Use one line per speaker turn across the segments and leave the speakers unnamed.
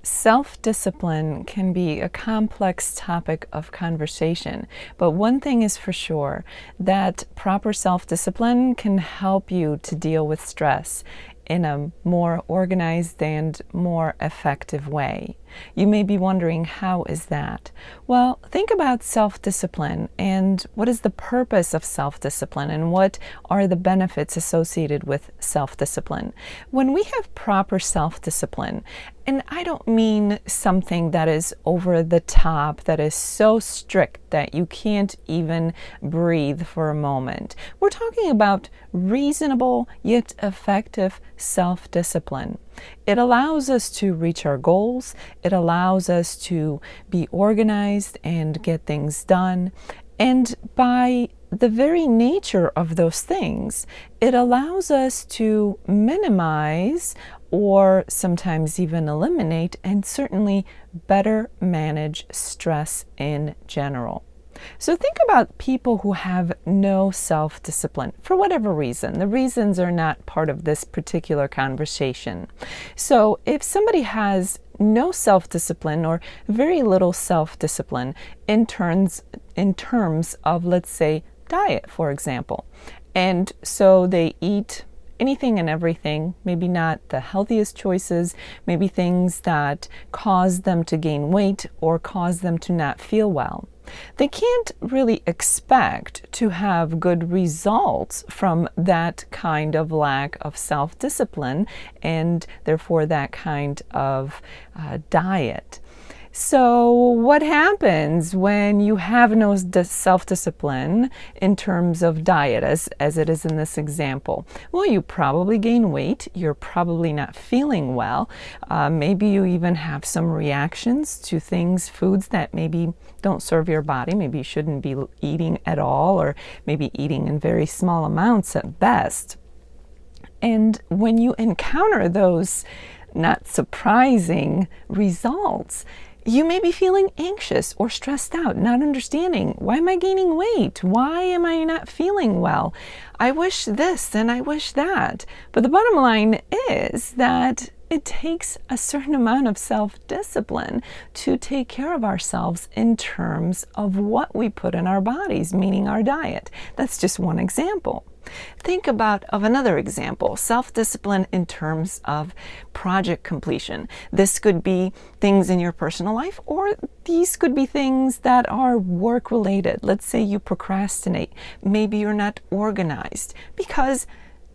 Self-discipline can be a complex topic of conversation, but one thing is for sure, that proper self-discipline can help you to deal with stress in a more organized and more effective way. You may be wondering, how is that? Well, think about self-discipline and what is the purpose of self-discipline and what are the benefits associated with self-discipline. When we have proper self-discipline, and I don't mean something that is over the top, that is so strict that you can't even breathe for a moment. We're talking about reasonable yet effective self-discipline. It allows us to reach our goals. It allows us to be organized and get things done. And by the very nature of those things, it allows us to minimize or sometimes even eliminate and certainly better manage stress in general. So think about people who have no self-discipline for whatever reason. The reasons are not part of this particular conversation. So if somebody has no self-discipline or very little self-discipline in terms of, let's say, diet, for example, and so they eat anything and everything, maybe not the healthiest choices, maybe things that cause them to gain weight or cause them to not feel well. They can't really expect to have good results from that kind of lack of self-discipline and therefore that kind of diet. So what happens when you have no self-discipline in terms of diet, as it is in this example? Well, you probably gain weight. You're probably not feeling well. Maybe you even have some reactions to foods that maybe don't serve your body. Maybe you shouldn't be eating at all, or maybe eating in very small amounts at best. And when you encounter those not surprising results, you may be feeling anxious or stressed out, not understanding, why am I gaining weight? Why am I not feeling well? I wish this and I wish that. But the bottom line is that it takes a certain amount of self-discipline to take care of ourselves in terms of what we put in our bodies, meaning our diet. That's just one example. Think of another example, self-discipline in terms of project completion. This could be things in your personal life, or these could be things that are work-related. Let's say you procrastinate. Maybe you're not organized, because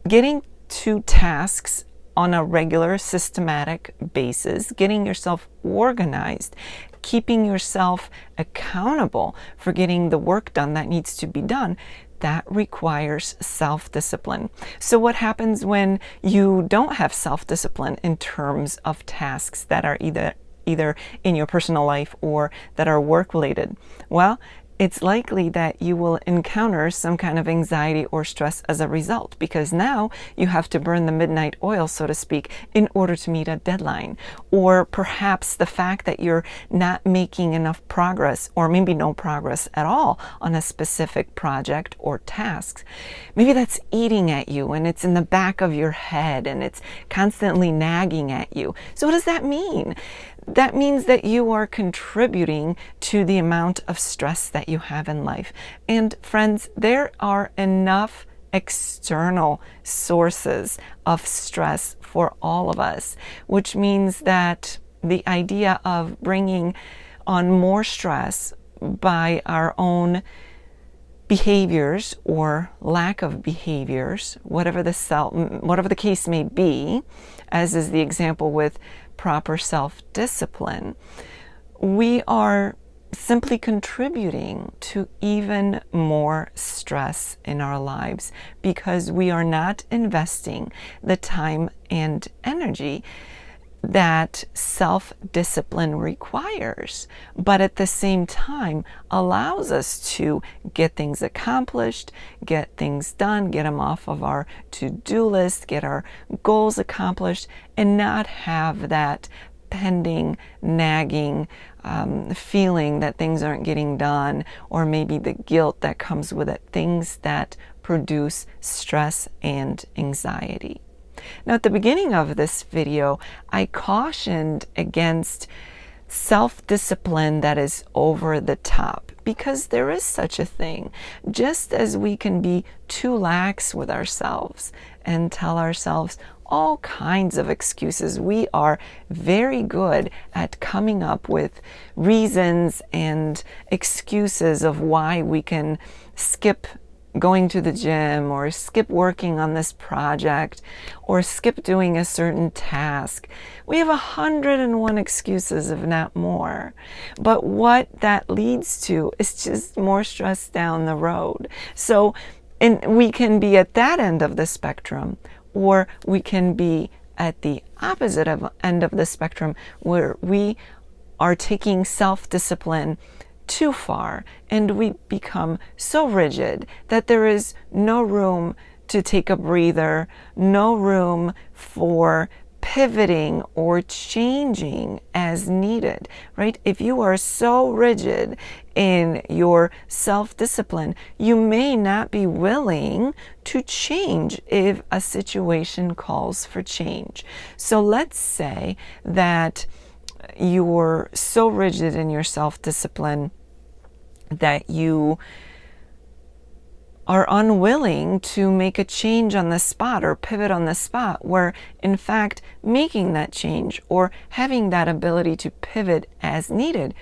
getting to tasks on a regular, systematic basis, getting yourself organized, keeping yourself accountable for getting the work done that needs to be done, that requires self-discipline. So what happens when you don't have self-discipline in terms of tasks that are either in your personal life or that are work-related? Well, it's likely that you will encounter some kind of anxiety or stress as a result, because now you have to burn the midnight oil, so to speak, in order to meet a deadline. Or perhaps the fact that you're not making enough progress, or maybe no progress at all, on a specific project or task. Maybe that's eating at you, and it's in the back of your head, and it's constantly nagging at you. So what does that mean? That means that you are contributing to the amount of stress that you have in life. And friends, there are enough external sources of stress for all of us, which means that the idea of bringing on more stress by our own behaviors or lack of behaviors, whatever the case may be, as is the example with proper self-discipline, we are simply contributing to even more stress in our lives, because we are not investing the time and energy that self-discipline requires, but at the same time allows us to get things accomplished, get things done, get them off of our to-do list, get our goals accomplished, and not have that pending, nagging feeling that things aren't getting done, or maybe the guilt that comes with it, things that produce stress and anxiety. Now, at the beginning of this video, I cautioned against self-discipline that is over the top, because there is such a thing. Just as we can be too lax with ourselves and tell ourselves all kinds of excuses, we are very good at coming up with reasons and excuses of why we can skip going to the gym, or skip working on this project, or skip doing a certain task. We have 101 excuses, if not more. But what that leads to is just more stress down the road. So, and we can be at that end of the spectrum, or we can be at the opposite end of the spectrum, where we are taking self-discipline too far, and we become so rigid that there is no room to take a breather, no room for pivoting or changing as needed, right? If you are so rigid in your self-discipline, you may not be willing to change if a situation calls for change. So let's say that you're so rigid in your self-discipline that you are unwilling to make a change on the spot or pivot on the spot, where in fact making that change or having that ability to pivot as needed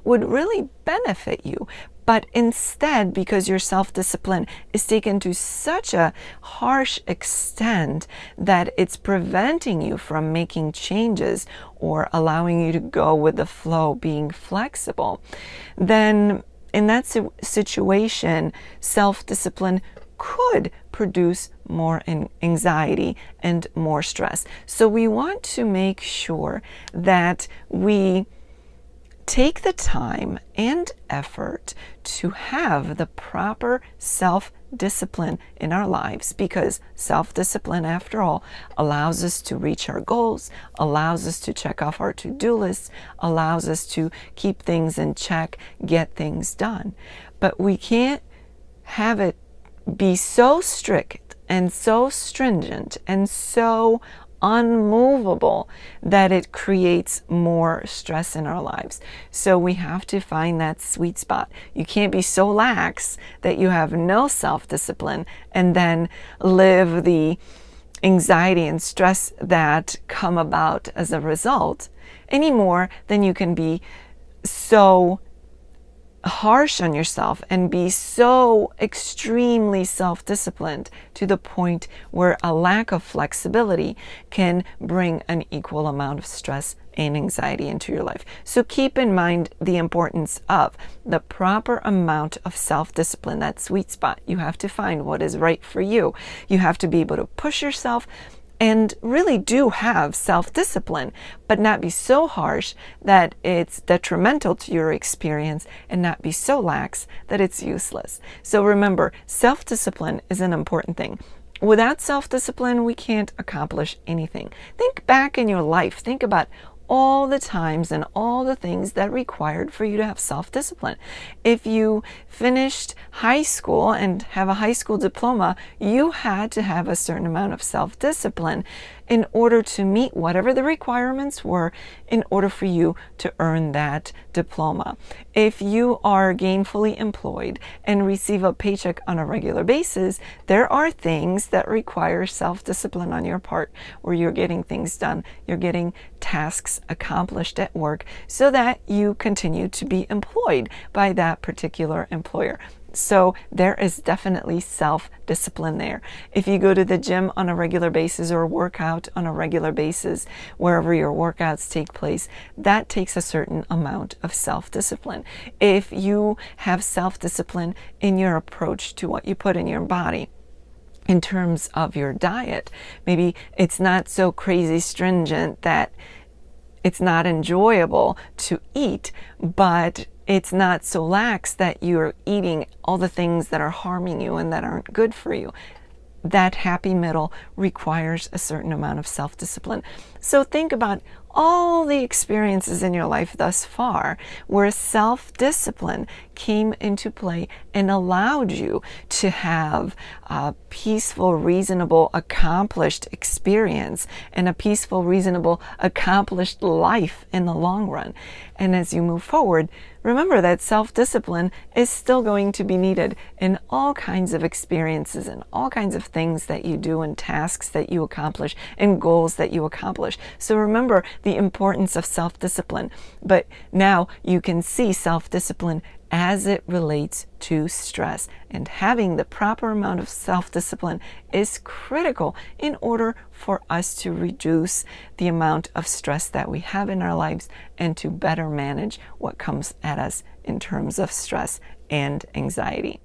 would really benefit you. But instead, because your self-discipline is taken to such a harsh extent that it's preventing you from making changes or allowing you to go with the flow, being flexible, then in that situation, self-discipline could produce more anxiety and more stress. So we want to make sure that we take the time and effort to have the proper self-discipline in our lives, because self-discipline, after all, allows us to reach our goals, allows us to check off our to-do lists, allows us to keep things in check, get things done. But we can't have it be so strict and so stringent and so unmovable that it creates more stress in our lives. So we have to find that sweet spot. You can't be so lax that you have no self-discipline and then live the anxiety and stress that come about as a result, any more than you can be so harsh on yourself and be so extremely self-disciplined to the point where a lack of flexibility can bring an equal amount of stress and anxiety into your life. So keep in mind the importance of the proper amount of self-discipline, that sweet spot. You have to find what is right for you. You have to be able to push yourself and really do have self-discipline, but not be so harsh that it's detrimental to your experience, and not be so lax that it's useless. So remember, self-discipline is an important thing. Without self-discipline, we can't accomplish anything. Think back in your life. Think about all the times and all the things that required for you to have self-discipline. If you finished high school and have a high school diploma, you had to have a certain amount of self-discipline in order to meet whatever the requirements were in order for you to earn that diploma. If you are gainfully employed and receive a paycheck on a regular basis, there are things that require self-discipline on your part, where you're getting things done, you're getting tasks accomplished at work so that you continue to be employed by that particular employer. So there is definitely self-discipline there. If you go to the gym on a regular basis or work out on a regular basis, wherever your workouts take place, that takes a certain amount of self-discipline. If you have self-discipline in your approach to what you put in your body, in terms of your diet, maybe it's not so crazy stringent that it's not enjoyable to eat, but it's not so lax that you're eating all the things that are harming you and that aren't good for you. That happy middle requires a certain amount of self-discipline. So think about all the experiences in your life thus far where self-discipline came into play and allowed you to have a peaceful, reasonable, accomplished experience and a peaceful, reasonable, accomplished life in the long run. And as you move forward, remember that self-discipline is still going to be needed in all kinds of experiences and all kinds of things that you do and tasks that you accomplish and goals that you accomplish. So remember the importance of self-discipline. But now you can see self-discipline as it relates to stress. And having the proper amount of self-discipline is critical in order for us to reduce the amount of stress that we have in our lives and to better manage what comes at us in terms of stress and anxiety.